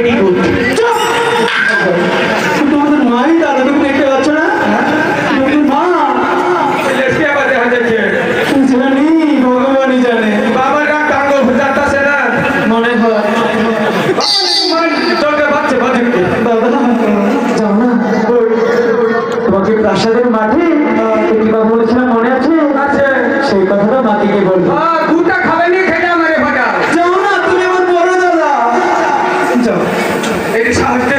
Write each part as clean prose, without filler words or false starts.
কি করছি? তোমাদের মাই দাদা, তুমি দেখতে পাচ্ছ না? তোমাদের মা লেসকে আবার দেখা যাচ্ছে জানি, ভগবানই জানে। বাবার গান টাঙ্গ বুঝাতেছে না মনে হয় তোকে বাচ্চা বাজুকে দাদা যাও না, তোমাকে প্রাসাদের মাঠে একটি কথা বলেছিলাম, মনে আছে? আছে সেই কথাটা মাটিকে বলবো। দুটা খাবে নিয়ে খেলে আমারে ভাগা যাও না, তুমি আমার বড় দাদা, যাও। এটি সাহায্য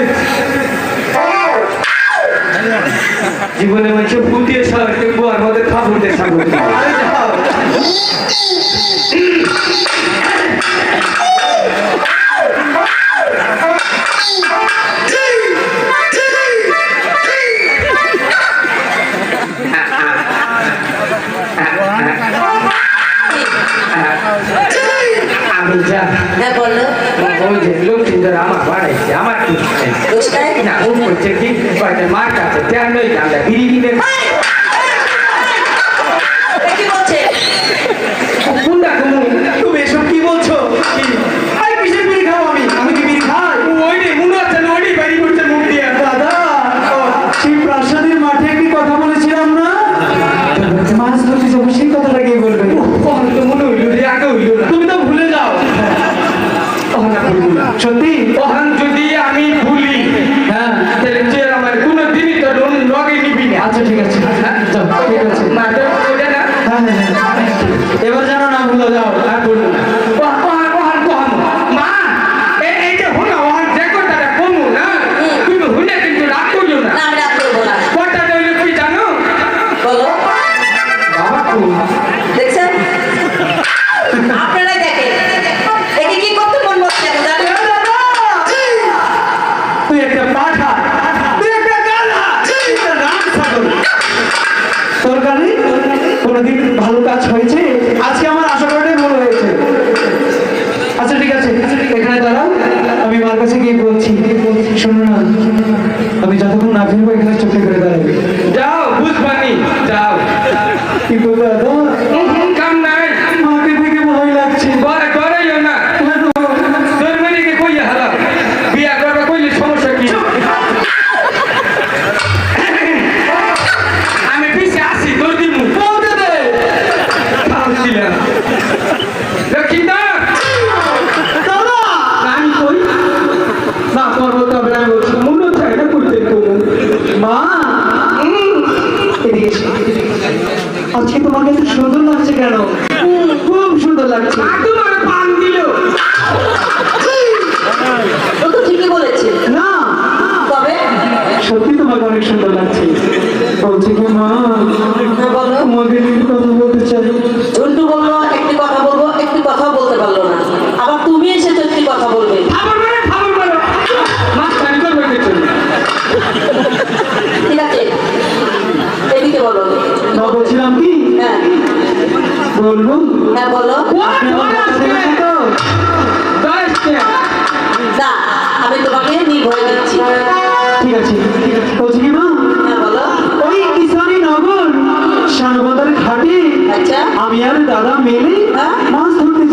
জীবনে মানুষ ফুল দিয়ে সাহায্য আর মধ্যে খাবুর দিয়ে সাহায্য আরে যাও। আমি যা হ্যাঁ বলো, ওই যে লক্ষ্মীদের আমার বাড়াইছে আমার কি দোষটাই না ও করছে কি কয়েকটা মার কাছে তেমন ওই গানটা বিড়ি কিনে কি বলছে? কোনটা তুমি এসব কি বলছো? আরে কিসের বিড়ি খাও? আমি কি বিড়ি খাই? ওই রে মনে হচ্ছে না ওই বাড়ি করছে মুখ দিয়ে দাদা, সেই প্রাসাদের মাঠে একটি কথা বলেছিলাম না, মাছ ধরতে যাবো, সেই কথাটা কে বলবে? কখন তো মনে হইল রে আগে হইল না তুমি তো ভুলে যাও। কখন আর ভুলবো না সত্যি? কখন যদি আমি ভুলি হ্যাঁ, তাহলে যে আমার কোনো দিনই তো লগে নিবি না আচ্ছা ঠিক আছে, যাও, ঠিক আছে। না তো ওটা না হ্যাঁ হ্যাঁ হ্যাঁ, এবার জানো না, ভুলে যাও, আর বলবো না। কখন মা এই যে হলো ওহান যে কথাটা কমু না তুমি হইলে কিন্তু রাগ করিও না না আমি রাগ করবো না, কথা হইলে তুই জানো বলো। বাবা কো দেখছেন, আপনারাই দেখেন একে কি করতে মন বসছে এখন জানেন? তুই একটা পাঠা, তুই একটা গাধা, তুই একটা রামছাগল। তোর কারণে কোনোদিন ভালো কাজ হয়েছে? আজকে আমার আশা করাটাই ভুল হয়েছে। আচ্ছা ঠিক আছে, এখানে দাঁড়াও, আমি মার কাছে গিয়ে বলছি। শোনো না, আমি যতক্ষণ না ফিরবো এখানে চুপটি করে দাঁড়াবে। যাও বুঝবানি যাও কিন্তু দাদা, কাম নাই মাকে দেখে ভয় লাগছে। ঘরে ঘরেইও না তোর মেয়েকে কইয়া হালা বিয়া করবা কইলে সমস্যা কি আমি পিছে আসি তোর দিমু বলতে দে। খাওয়াছিলাম লক্ষ্মীদা দাদা, আমি কই না করবো তবে আমি বলছি মনে হচ্ছে এটা করতে কমু মা, এদিকে এসো। আজকে তোমাকে এত সুন্দর লাগছে কেন? খুব সুন্দর লাগছে। তোমার পান দিল ও তো ঠিকই বলেছে, না, তবে সত্যি তোমাকে অনেক সুন্দর লাগছে। বলছি কি মা, হ্যাঁ, বলো। তোমাকে একটু কথা বলতে চাই। ঝন্টু বললো একটি কথা বলবো, একটি কথা বলতে পারলো না, আবার তুমি এসেছো একটি কথা বলবে। খাবার বলো মাছ পানি করবে কিছু ঠিক আছে, এদিকে বলো। না, বলছিলাম কি, হ্যাঁ বলবো? হ্যাঁ বলো। আপনি আমার কথা শুনেছেন তো? না, আমি তোমাকে নির্ভয় দিচ্ছি। ঠিক আছে, বলছি কি মা, হ্যাঁ বলো। ওই কিষানি নগর শানবাজারের ঘাটে আচ্ছা, আমি আর দাদা মিলে হ্যাঁ? মাছ ধরতে